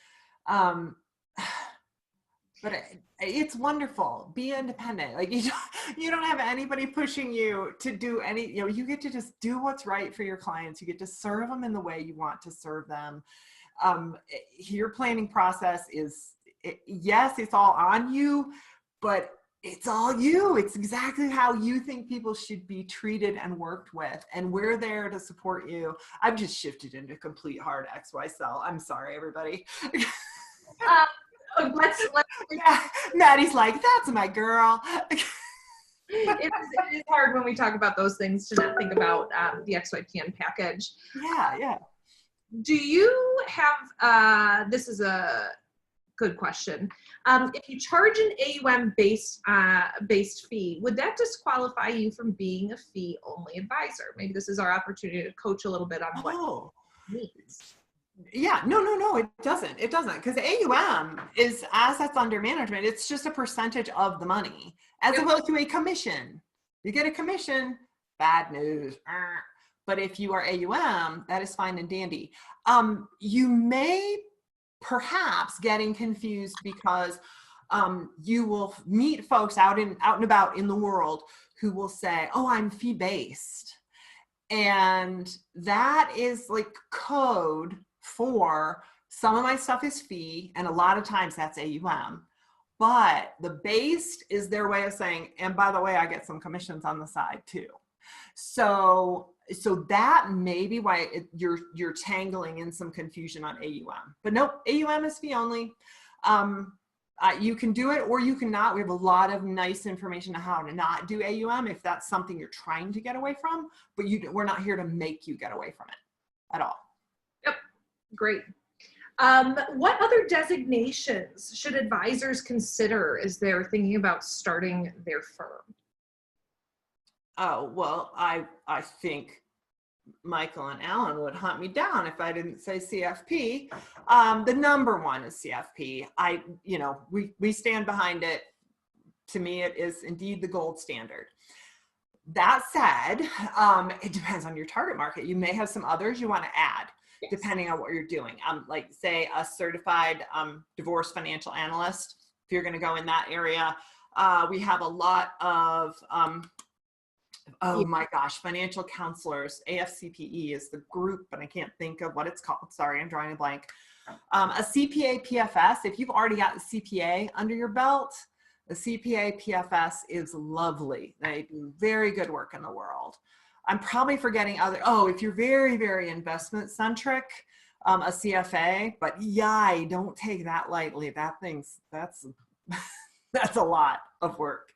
S2: But it's wonderful. Be independent. Like you don't have anybody pushing you to do any, you get to just do what's right for your clients. You get to serve them in the way you want to serve them. Your planning process yes, it's all on you, but it's all you. It's exactly how you think people should be treated and worked with. And we're there to support you. I've just shifted into complete hard XY cell. I'm sorry, everybody.
S1: Let's
S2: yeah, Maddie's like, that's my girl.
S1: it is hard when we talk about those things to not think about the XYPN package.
S2: Yeah.
S1: Do you have, this is a good question. If you charge an AUM based fee, would that disqualify you from being a fee-only advisor? Maybe this is our opportunity to coach a little bit on what it means.
S2: Yeah, no, it doesn't. It doesn't, because AUM is assets under management. It's just a percentage of the money, as opposed to a commission. You get a commission, bad news. But if you are AUM, that is fine and dandy. You may perhaps getting confused because you will meet folks out and about in the world who will say, oh, I'm fee-based. And that is like code for some of my stuff is fee, and a lot of times that's AUM. But the based is their way of saying, and by the way, I get some commissions on the side too. So that may be why you're tangling in some confusion on AUM. But nope, AUM is fee only. You can do it or you cannot. We have a lot of nice information on how to not do AUM if that's something you're trying to get away from, but we're not here to make you get away from it at all.
S1: Yep, great. What other designations should advisors consider as they're thinking about starting their firm?
S2: Oh, well, I think Michael and Alan would hunt me down if I didn't say CFP. The number one is CFP. We stand behind it. To me, it is indeed the gold standard. That said, it depends on your target market. You may have some others you want to add, yes, depending on what you're doing. Like say a certified divorce financial analyst, if you're going to go in that area. We have a lot of oh my gosh, financial counselors. AFCPE is the group, but I can't think of what it's called. Sorry, I'm drawing a blank. A CPA PFS, if you've already got the CPA under your belt, the CPA PFS is lovely. They do very good work in the world. I'm probably forgetting if you're very, very investment centric, a CFA, but yeah, don't take that lightly. That's a lot of work.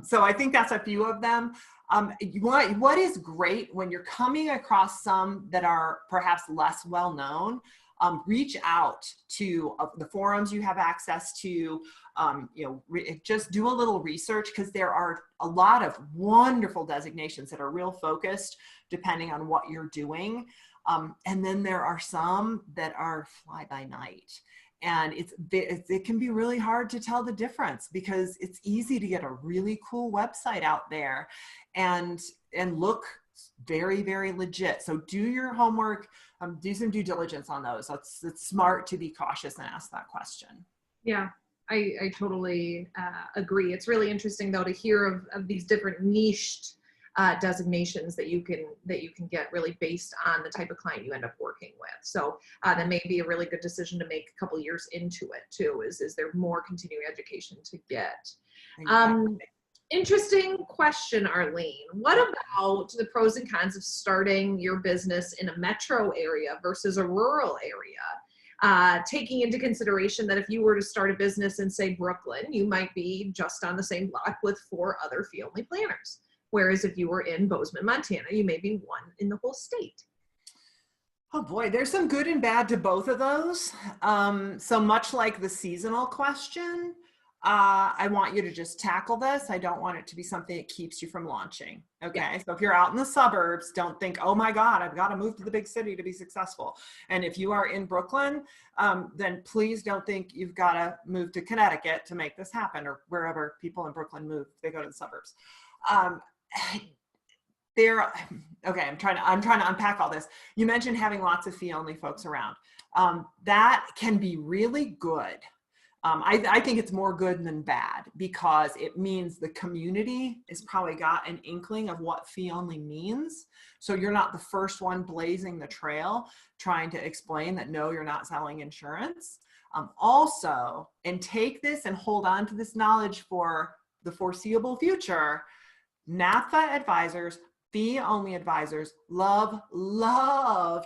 S2: So I think that's a few of them. What is great when you're coming across some that are perhaps less well-known, reach out to the forums you have access to, just do a little research, because there are a lot of wonderful designations that are real focused depending on what you're doing. And then there are some that are fly by night. And it can be really hard to tell the difference, because it's easy to get a really cool website out there and look very, very legit. So do your homework, do some due diligence on those. It's smart to be cautious and ask that question.
S1: Yeah, I totally agree. It's really interesting though to hear of these different niched designations that you can get really based on the type of client you end up working with. So that may be a really good decision to make a couple years into it too. Is there more continuing education to get? Exactly. Interesting question, Arlene. What about the pros and cons of starting your business in a metro area versus a rural area? Taking into consideration that if you were to start a business in, say, Brooklyn, you might be just on the same block with 4 other fee-only planners. Whereas if you were in Bozeman, Montana, you may be one in the whole state.
S2: Oh boy, there's some good and bad to both of those. So much like the seasonal question, I want you to just tackle this. I don't want it to be something that keeps you from launching. Okay. Yeah. So if you're out in the suburbs, don't think, oh my God, I've got to move to the big city to be successful. And if you are in Brooklyn, then please don't think you've got to move to Connecticut to make this happen, or wherever people in Brooklyn move, they go to the suburbs. um, there, okay, I'm trying to unpack all this. You mentioned having lots of fee-only folks around. That can be really good. I think it's more good than bad because it means the community has probably got an inkling of what fee-only means. So you're not the first one blazing the trail trying to explain that, no, you're not selling insurance. Also, and take this and hold on to this knowledge for the foreseeable future, NAPFA advisors, fee-only advisors love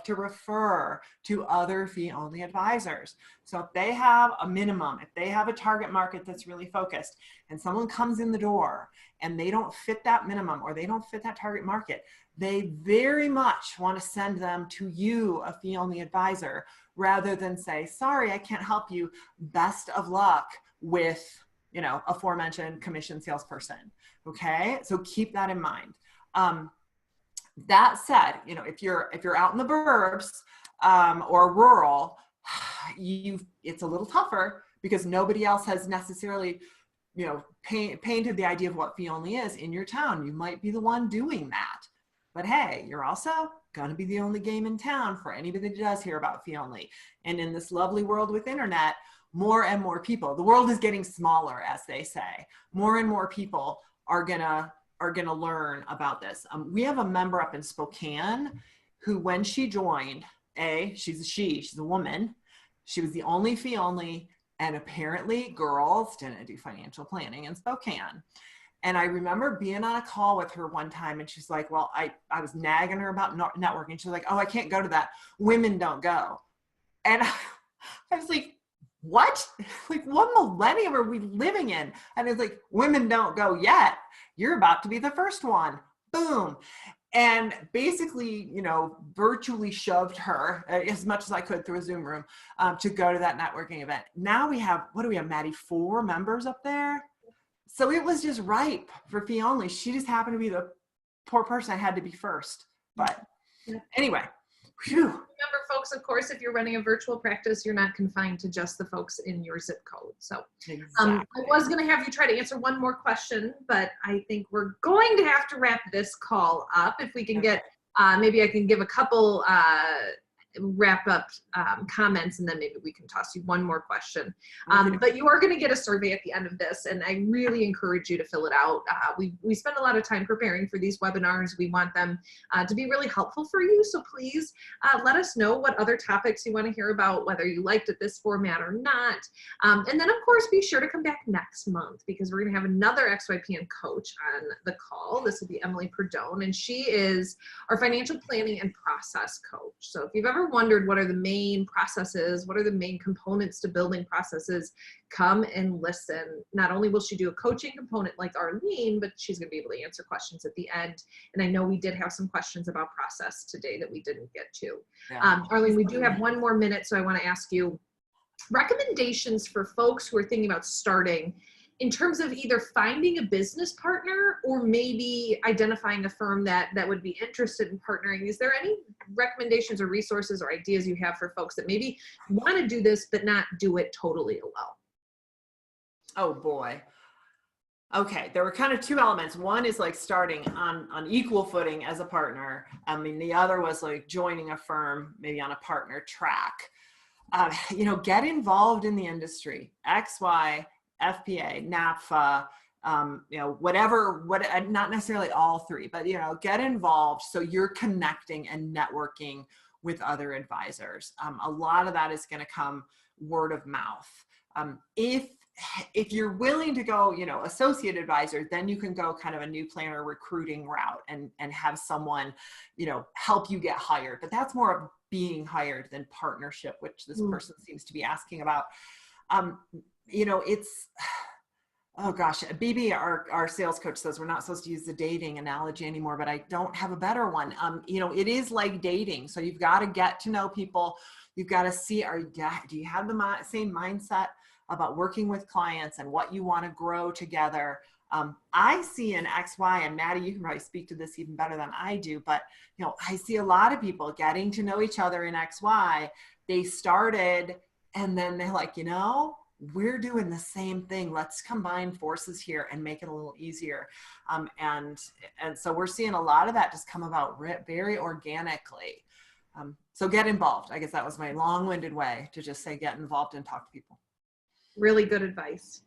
S2: to refer to other fee-only advisors. So if they have a minimum, if they have a target market that's really focused and someone comes in the door and they don't fit that minimum or they don't fit that target market, they very much want to send them to you, a fee-only advisor, rather than say, sorry, I can't help you. Best of luck with, you know, aforementioned commission salesperson. Okay, so keep that in mind. That said, you know, if you're out in the burbs or rural, it's a little tougher because nobody else has necessarily, you know, painted the idea of what fee only is in your town. You might be the one doing that, but hey, you're also going to be the only game in town for anybody that does hear about fee only. And in this lovely world with internet, more and more people, the world is getting smaller, as they say, more and more people are gonna learn about this. We have a member up in Spokane who, when she joined, she's a woman. She was the only fee only, and apparently girls didn't do financial planning in Spokane. And I remember being on a call with her one time and she's like, well, I was nagging her about networking. She's like, oh, I can't go to that. Women don't go. And I was like, what? Like, what millennium are we living in? And it's like, women don't go yet. You're about to be the first one. Boom. And basically, you know, virtually shoved her as much as I could through a Zoom room to go to that networking event. Now we have, what do we have, Maddy, 4 members up there? So it was just ripe for fee only. She just happened to be the poor person I had to be first. But anyway, whew.
S1: Remember, folks, of course, if you're running a virtual practice, you're not confined to just the folks in your zip code. So
S2: exactly.
S1: I was going to have you try to answer one more question, but I think we're going to have to wrap this call up. If we can get, maybe I can give a couple wrap up comments, and then maybe we can toss you one more question. But you are going to get a survey at the end of this, and I really encourage you to fill it out. We spend a lot of time preparing for these webinars. We want them to be really helpful for you. So please let us know what other topics you want to hear about, whether you liked it this format or not. And then, of course, be sure to come back next month because we're going to have another XYPN coach on the call. This will be Emily Perdone, and she is our financial planning and process coach. So if you've ever wondered what are the main processes, what are the main components to building processes, come and listen. Not only will she do a coaching component like Arlene, but she's going to be able to answer questions at the end. And I know we did have some questions about process today that we didn't get to.
S2: Yeah.
S1: Arlene, we do have one more minute, so I want to ask you recommendations for folks who are thinking about starting in terms of either finding a business partner or maybe identifying a firm that would be interested in partnering. Is there any recommendations or resources or ideas you have for folks that maybe want to do this but not do it totally alone?
S2: Oh boy. Okay, there were kind of 2 elements. One is like starting on equal footing as a partner. I mean, the other was like joining a firm, maybe on a partner track. You know, get involved in the industry. XY, FPA, NAPFA, you know, whatever, not necessarily all 3, but, you know, get involved so you're connecting and networking with other advisors. A lot of that is going to come word of mouth. If you're willing to go, you know, associate advisor, then you can go kind of a new planner recruiting route and have someone, you know, help you get hired. But that's more of being hired than partnership, which this person seems to be asking about. You know, it's, oh gosh, BB, our sales coach says we're not supposed to use the dating analogy anymore, but I don't have a better one. You know, it is like dating. So you've got to get to know people. You've got to see, do you have the same mindset about working with clients and what you want to grow together? I see in XY, and Maddy, you can probably speak to this even better than I do, but, you know, I see a lot of people getting to know each other in XY. They started and then they're like, you know, we're doing the same thing. Let's combine forces here and make it a little easier. And so we're seeing a lot of that just come about very organically. So get involved. I guess that was my long-winded way to just say get involved and talk to people.
S1: Really good advice.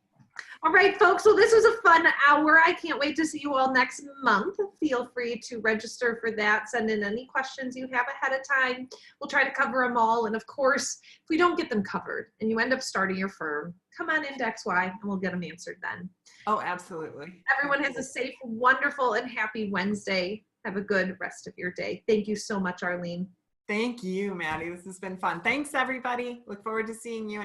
S1: All right, folks. Well, this was a fun hour. I can't wait to see you all next month. Feel free to register for that. Send in any questions you have ahead of time. We'll try to cover them all. And of course, if we don't get them covered and you end up starting your firm, come on into XY and we'll get them answered then.
S2: Oh, absolutely.
S1: Everyone has a safe, wonderful, and happy Wednesday. Have a good rest of your day. Thank you so much, Arlene.
S2: Thank you, Maddie. This has been fun. Thanks, everybody. Look forward to seeing you.